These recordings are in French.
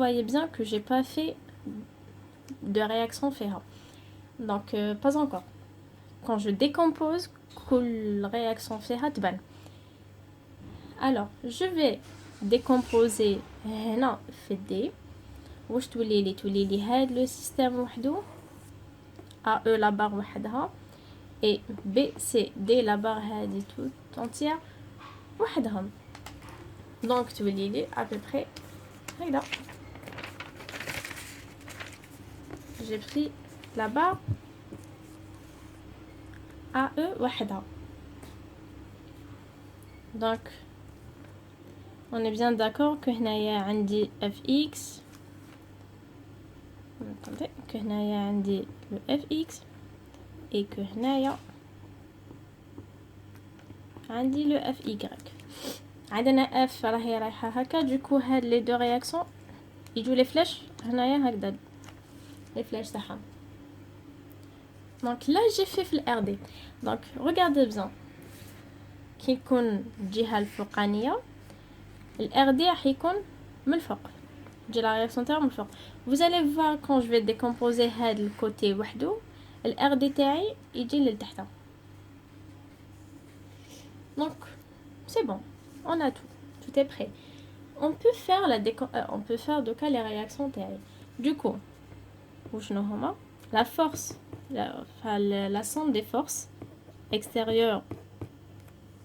voyez bien que j'ai pas fait de réaction FEHA. Donc, pas encore. Quand je décompose, كل réaction FEHA تبان. Alors, je vais décomposer هنا في D. واش تولي لي هاد لو سيستيم وحده A E la barre وحدها et B C D la barre هادي tout entière وحدهم. Donc تولي لي à peu près هكذا. J'ai pris la barre A E وحدها. Donc on est bien d'accord que هنايا عندي fx. Attendez, que هنايا عندي le fx et que هنايا عندي le fy. عندنا f راهي رايحه هكا. Du coup هاد les deux réactions يجوا les flèches هنايا هكذا les flèches تاعهم. Donc là j'ai fait في RD. Donc regardez bien كي يكون الجهه الفوقانيه الRD راح يكون من الفوق. تجي la réaction تاعو من الفوق. Vous allez voir quand je vais décomposer هاد الكوتي وحده الRD تاعي يجي لتحت. Donc c'est bon, on a tout est prêt. On peut faire on peut faire de cas les réactions تاعي. Du coup وشنو هما la force la somme des forces extérieures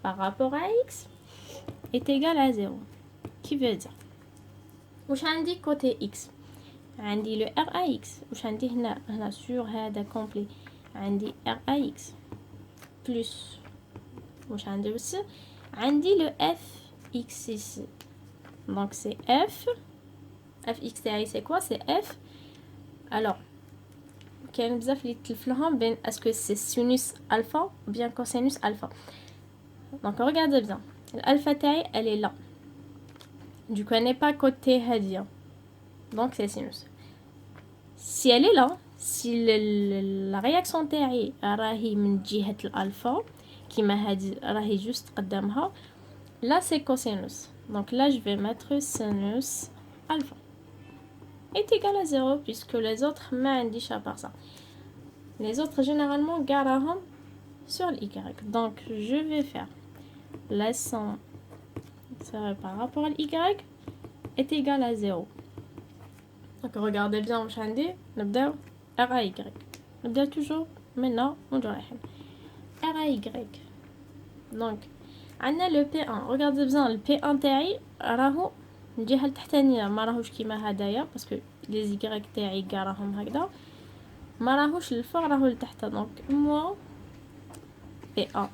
par rapport à x est égale à 0. Qui veut dire واش عندي côté x عندي le r à x واش عندي هنا sur هذا complet عندي r à x plus واش عندي aussi عندي le f x ici. Donc c'est fx تاعي c'est quoi? C'est f. Alors كاين بزاف اللي تلفلهم بين est-ce que c'est sinus alpha ou bien cosinus alpha. Donc regardez bien l'alpha تاعي elle est là. Du coup elle n'est pas côté هادية. Donc c'est sinus. Si elle est là, si la réaction تاعي راهي من جهة الالفا كيما هادي راهي juste قدامها là c'est cosinus. Donc là je vais mettre sinus alpha est égal à 0 puisque les autres ما عنديش à part ça. Les autres généralement garahom sur l'y. Donc je vais faire la somme par rapport à l'y est égal à 0. Donc regardez bien واش عندي نبداو r à y. نبداو toujours maintenant ونجو رايحين r à y. Donc عندنا le P1. Regardez bien le P1 تاعي راهو الجهه التحتانيه ما راهوش كيما هدايا باسكو لي y تاعي كاع راهم هكذا ما راهوش للفوق راهو لتحت. دونك moins P1.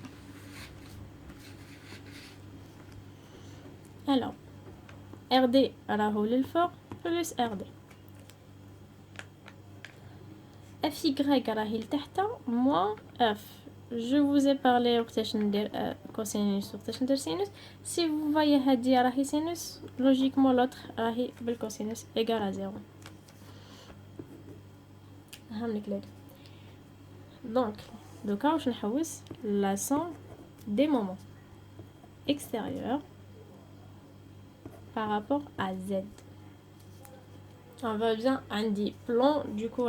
alors RD راهو للفوق plus RD FY راهي لتحت moins F. Je vous ai parlé وقتاش ندير cosinus وقتاش ندير sinus. Si vous voyez هادي راهي sinus logiquement l'autre راهي بالcosinus égal à 0. هاملك لك. Donc دوكا واش نحوس la somme des moments extérieurs par rapport à Z. On va bien عندي plan. Du coup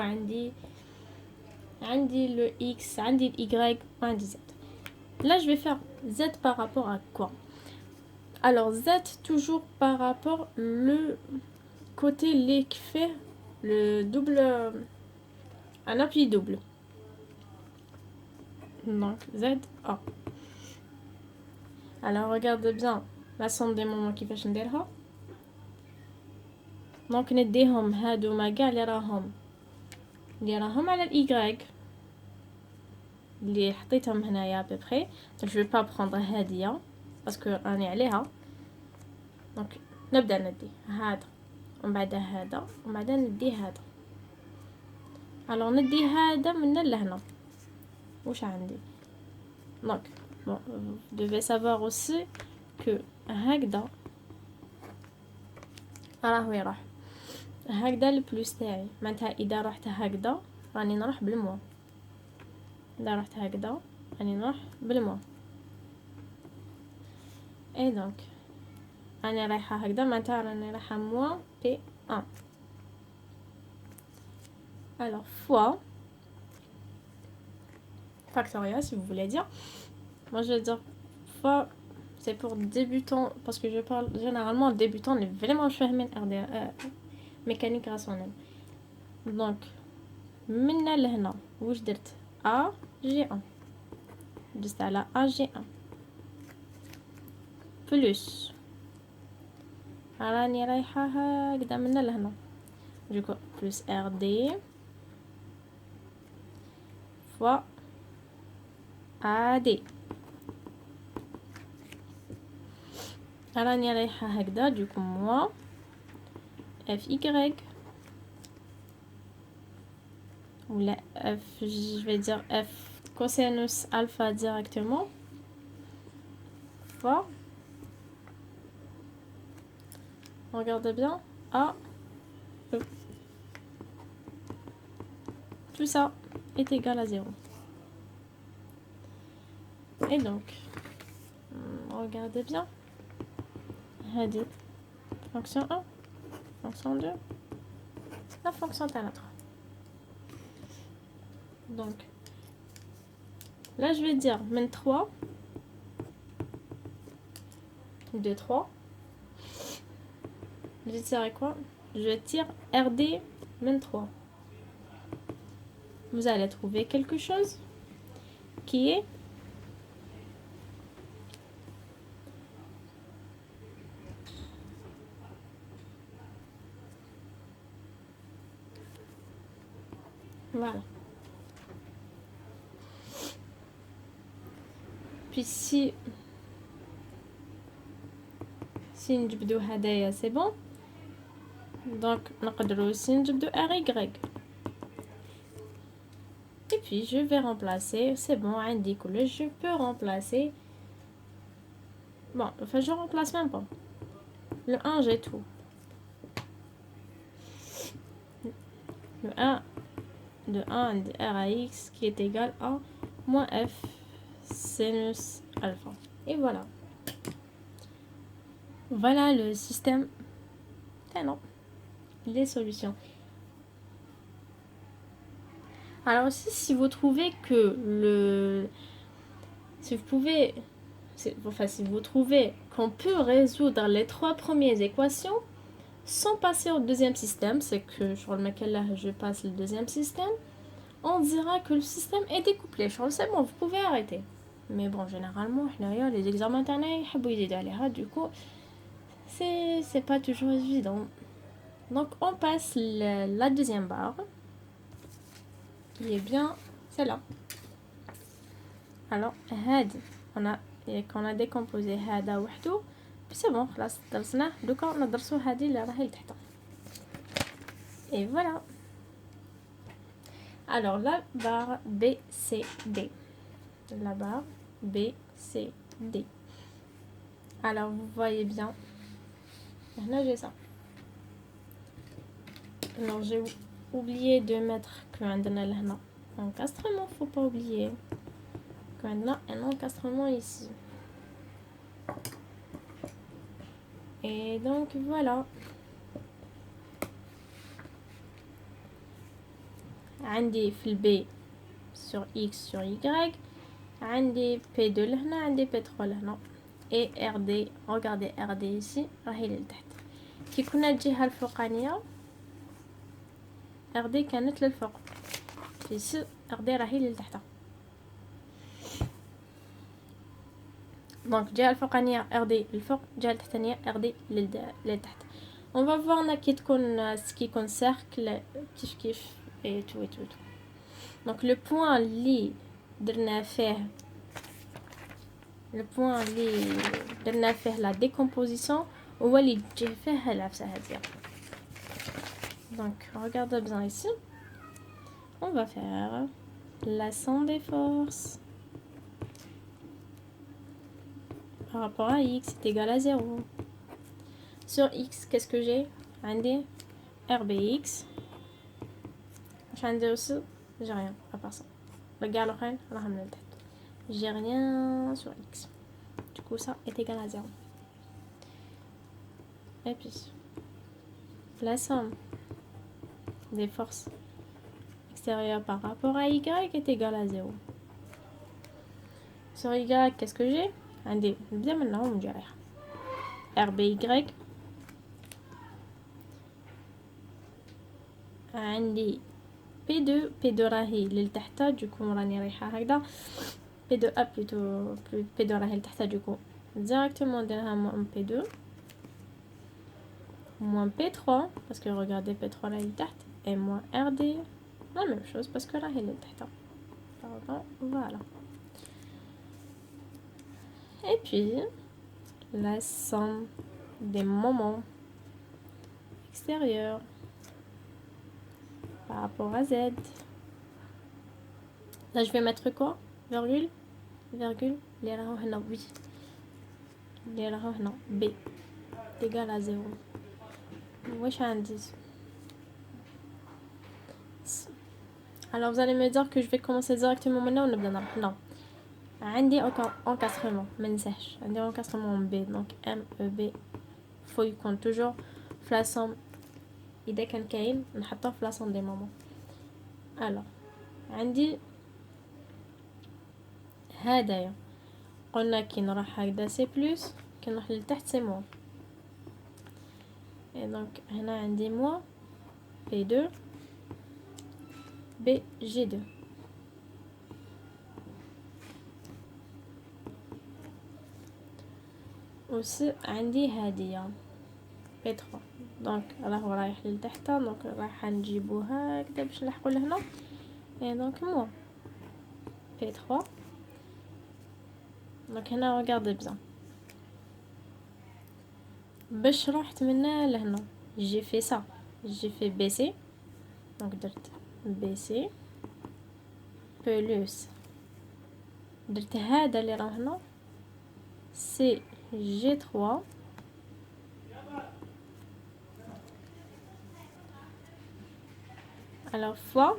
عندي le x عندي le y عندي z. Là je vais faire z par rapport à quoi? Alors z toujours par rapport le côté qui fait le double un appui double. Donc z a. Alors regardez bien la somme des moments كيفاش نديرها. Donc نديهم هادوما كاع اللي راهم على الاي اللي حطيتهم هنايا à peu près. Donc je vais pas prendre هادية parce que راني عليها. Donc نبدا ندي هذا ومن بعد هذا ومن بعد ندي هذا. alors ندي هذا من لهنا واش عندي. Donc bon, vous devez savoir aussi que هكذا راهو يروح هكذا البلوس تاعي معناتها اذا رحت هكذا راني نروح بالموا. إذا رحت هكذا راني نروح بالموا. اي دونك راني رايحه هكذا معناتها راني رايحه moins P1. Alors, fois factoriel, si vous voulez dire. Moi, je vais dire fois, c'est pour débutants, parce que je parle généralement débutant, on est vraiment فاهمين mécanique rationnelle. Donc, من لهنا واش درت A G1 جست على A G1 plus راني رايحة هكذا من لهنا دوكو plus RD fois AD راني رايحة هكذا دوكو moi FY ou la F, je vais dire F cosinus alpha directement fois, regardez bien, A, E. Tout ça est égal à 0. Et donc, regardez bien, fonction 1, fonction 2, la fonction théâtre. Donc, là je vais dire min 3, 2, 3. Je vais tirer quoi? Je tire RD min 3. Vous allez trouver quelque chose qui est voilà. Puis si نجبدو هدايا c'est bon. Donc نقدروا aussi نجبدو RY. Et puis je vais remplacer, c'est bon, عندي كلش, je peux remplacer. Bon, enfin je remplace même pas. Le 1 j'ai tout. Le 1 de 1 de R à X qui est égal à moins F sinus alpha. Et voilà. Voilà le système. Ah non, les solutions. Alors aussi, si vous trouvez que si vous trouvez qu'on peut résoudre les 3 premières équations sans passer au deuxième système, c'est que sur lequel là je passe le deuxième système, on dira que le système est découplé. C'est bon, vous pouvez arrêter. Mais bon, généralement, les examens du coup, c'est pas toujours évident. Donc on passe la deuxième barre, qui est bien celle-là. Alors, on a décomposé هذا وحده, puis c'est bon, خلاص درسناه. دوكا ندرسو هذه اللي راهي لتحت. Et voilà. Alors la barre BCD. La barre BCD. Alors vous voyez bien. Là j'ai ça. Alors j'ai oublié de mettre que عندنا لهنا encastrement, faut pas oublier qu'on a un encastrement ici. Et donc voilà. عندي في البي sur x sur y, عندي P2 لهنا, عندي P3 لهنا, et RD, regardez RD ici راهي لتحت. كي كنا الجهة الفوقانية RD كانت للفوق, في RD راهي لتحت. دونك الجهة الفوقانية RD للفوق, الجهة التحتانية RD للتحت. On va voir كي تكون ce qui concerne cercle كيف et tout et tout. Donc le point اللي درنا فيه la décomposition هو اللي تجي فيه العفسة هذه. Donc regardez bien ici. On va faire la somme des forces par rapport à x est égal à 0. Sur x, qu'est-ce que j'ai? عندي RBX. J'ai rien à part ça. Regarde le j'ai rien sur x. Du coup ça est égal à 0. Et puis la somme des forces extérieur par rapport à y est égal à 0. Sur y, qu'est-ce que j'ai? عندي نبدا من هنا ونجي رايحه ار بي y عندي P2 راهي لتحت دوكو راني رايحه هكذا P2A plutôt P2 راهي لتحت دوكو directement نديرها moins P2 moins P3 parce que regardez P3 راهي لتحت et moins RD la même chose parce que راهي لتحت. Pardon, voilà. Et puis la somme des moments extérieurs par rapport à Z. Là, je vais mettre quoi? Virgule? Virgule? Les rares, non, oui. Les rares, non. B. Égal à 0. Wesh, un 10. Alors, vous allez me dire que je vais commencer directement maintenant ou non. عندي encadrement ما ننساش عندي encadrement B donc M E B faut يكون toujours في la somme إذا كان كاين نحطوه في la somme des moments. alors عندي هدايا قلنا كي نروح هكذا سي بلس كي نروح لتحت سي موان et donc هنا عندي موان P2 B G2 وس عندي هادية P3 دونك راهو رايح لتحت دونك راح نجيبو هكذا باش نلحقو لهنا et donc موان P3 دونك هنا regardez bien باش رحت منا لهنا j'ai fait ça j'ai fait BC دونك درت BC plus درت هذا اللي راه هنا سي G3 alors fois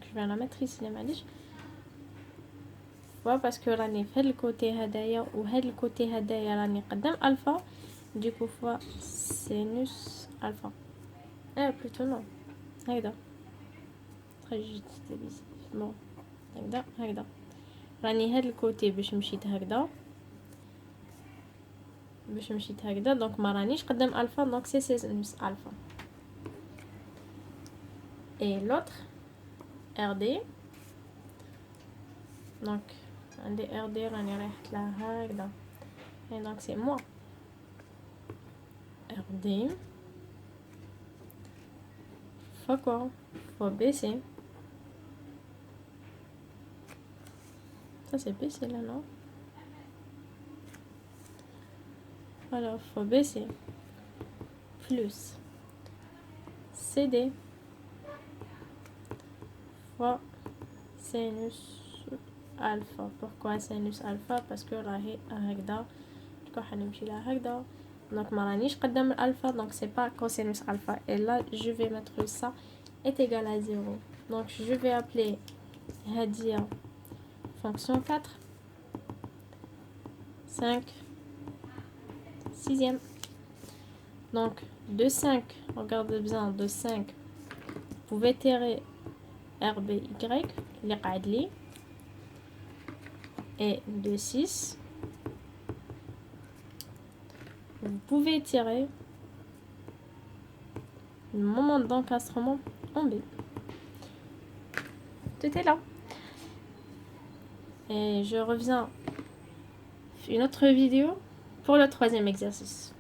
je vais la mettre ici معليش fois parce que راني في هاد الكوتي هدايا وهاد الكوتي هدايا راني قدام الفا du coup fois sinus alpha plutôt non هكذا très juste bon هكذا راني هاد الكوتي باش مشيت هكذا دونك ما رانيش قدام الفا دونك سي سينوس الفا et l'autre RD donc عندي RD راني رايحت لها هكذا et donc c'est moi RD fois quoi fois BC ça c'est BC là non alors fois BC plus CD fois sinus alpha. Pourquoi sinus alpha? Parce que راهي هكذا دوكا حنمشي لها هكذا donc ما رانيش قدام الالفا donc c'est pas cosinus alpha et là je vais mettre ça est égal à 0 donc je vais appeler هادية fonction 4 5 6e donc de 5 regardez bien de 5 vous pouvez tirer RBY اللي قاعد لي et de 6 vous pouvez tirer le moment d'encastrement en B. Tout est là. Et je reviens une autre vidéo pour le troisième exercice.